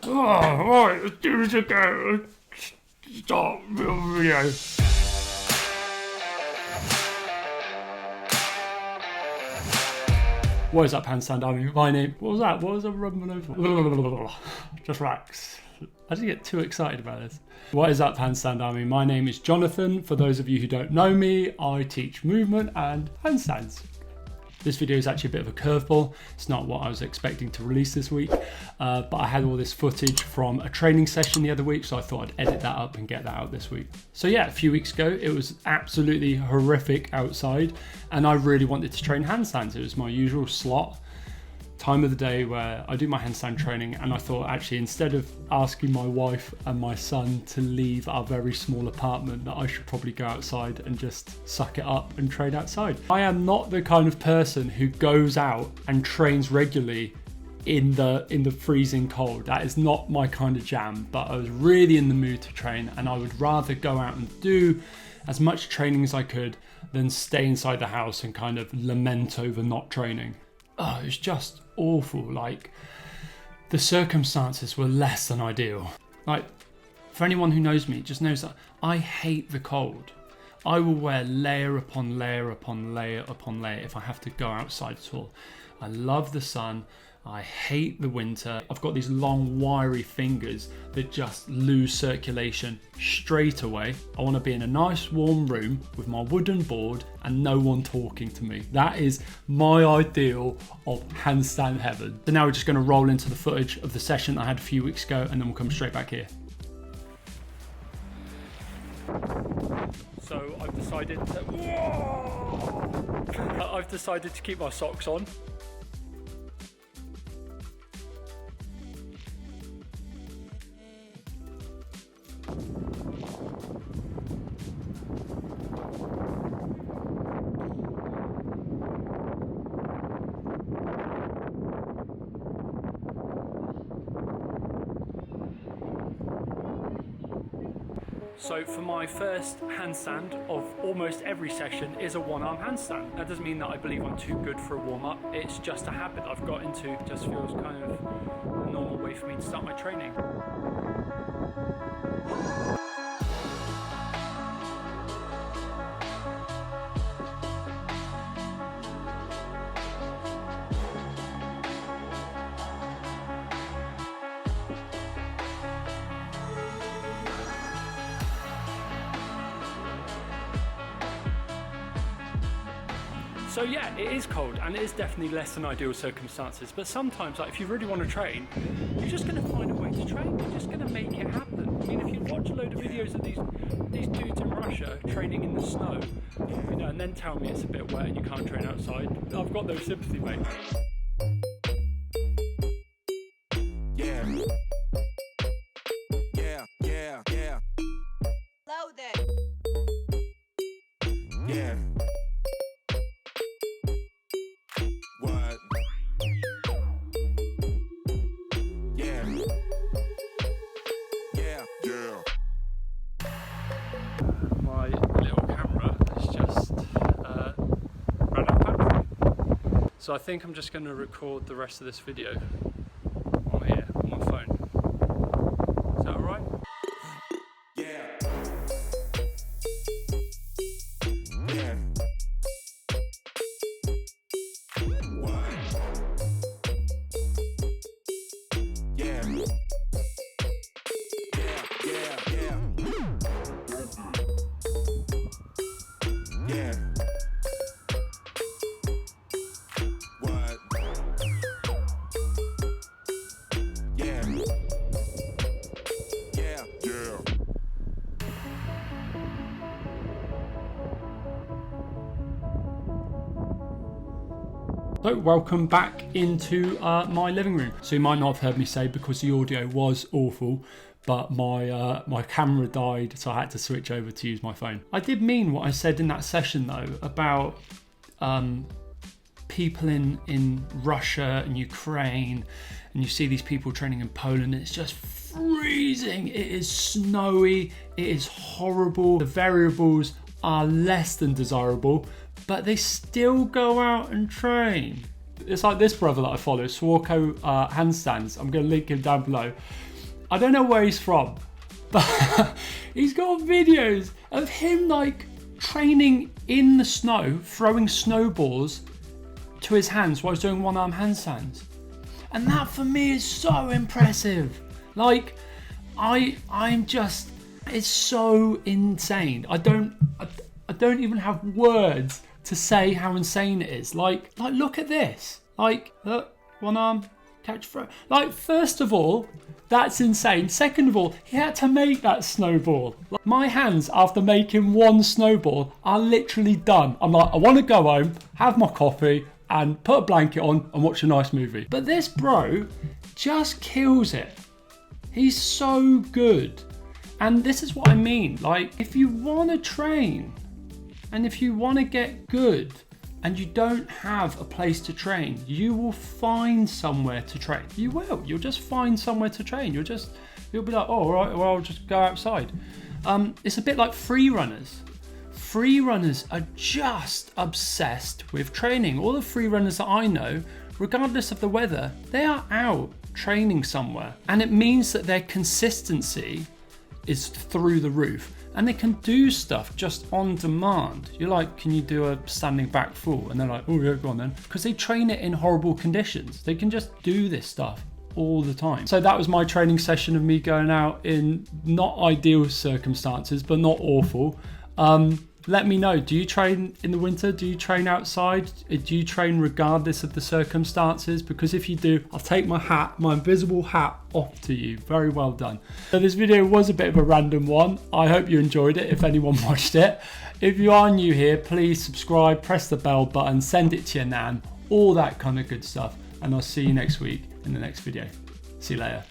Oh, right, let's do this again. Start the video. What is up, Handstand Army? My name. What was that? What was I rumbling over? Just relax. I didn't get too excited about this. What is up, Handstand Army? My name is Jonathan. For those of you who don't know me, I teach movement and handstands. This video is actually a bit of a curveball. It's not what I was expecting to release this week, but I had all this footage from a training session the other week, so I thought I'd edit that up and get that out this week. So yeah, a few weeks ago, it was absolutely horrific outside, and I really wanted to train handstands. It was my usual slot time of the day where I do my handstand training, and I thought actually instead of asking my wife and my son to leave our very small apartment, that I should probably go outside and just suck it up and train outside. I am not the kind of person who goes out and trains regularly in the freezing cold. That is not my kind of jam, but I was really in the mood to train, and I would rather go out and do as much training as I could than stay inside the house and kind of lament over not training. Oh, it was just awful. Like, the circumstances were less than ideal. Like, for anyone who knows me, just knows that I hate the cold. I will wear layer upon layer upon layer upon layer if I have to go outside at all. I love the sun. I hate the winter. I've got these long wiry fingers that just lose circulation straight away. I want to be in a nice warm room with my wooden board and no one talking to me. That is my ideal of handstand heaven. So now we're just going to roll into the footage of the session I had a few weeks ago, and then we'll come straight back here. So I've decided to keep my socks on. So for my first handstand of almost every session is a one-arm handstand. That doesn't mean that I believe I'm too good for a warm-up. It's just a habit I've got into. It just feels kind of a normal way for me to start my training. So yeah, it is cold, and it is definitely less than ideal circumstances, but sometimes, like, if you really want to train, you're just going to find a way to train. You're just going to make it happen. I mean, if you watch a load of videos of these dudes in Russia training in the snow, you know, and then tell me it's a bit wet and you can't train outside, I've got no sympathy, mate. Yeah. Loaded. Yeah. What? Yeah. My little camera has just run out of battery. So I think I'm just going to record the rest of this video on here, on my phone. Is that alright? Yeah. So welcome back into my living room. So you might not have heard me say, because the audio was awful, but my camera died, so I had to switch over to use my phone. I did mean what I said in that session though about people in Russia and Ukraine, and you see these people training in Poland, and it's just freezing, it is snowy, it is horrible, the variables are less than desirable, but they still go out and train. It's like this brother that I follow, Swarko Handstands. I'm going to link him down below. I don't know where he's from, but he's got videos of him like training in the snow, throwing snowballs to his hands while he's doing one-arm handstands. And that for me is so impressive. Like, I'm just, it's so insane. I don't even have words to say how insane it is. Like look at this. Like, look, one arm, catch, throw. Like, first of all, that's insane. Second of all, he had to make that snowball. Like, my hands after making one snowball are literally done. I'm like, I want to go home, have my coffee, and put a blanket on and watch a nice movie. But this bro just kills it. He's so good. And this is what I mean. Like, if you want to train and if you want to get good and you don't have a place to train, you will find somewhere to train. You will. You'll just find somewhere to train. You'll be like, oh, all right, well, I'll just go outside. It's a bit like free runners. Free runners are just obsessed with training. All the free runners that I know, regardless of the weather, they are out training somewhere. And it means that their consistency is through the roof. And they can do stuff just on demand. You're like, can you do a standing back full? And they're like, oh yeah, go on then. Because they train it in horrible conditions. They can just do this stuff all the time. So that was my training session of me going out in not ideal circumstances, but not awful. Let me know, do you train in the winter? Do you train outside? Do you train regardless of the circumstances? Because if you do, I'll take my hat, my invisible hat, off to you. Very well done. So this video was a bit of a random one. I hope you enjoyed it, if anyone watched it. If you are new here, please subscribe, press the bell button, send it to your nan, all that kind of good stuff. And I'll see you next week in the next video. See you later.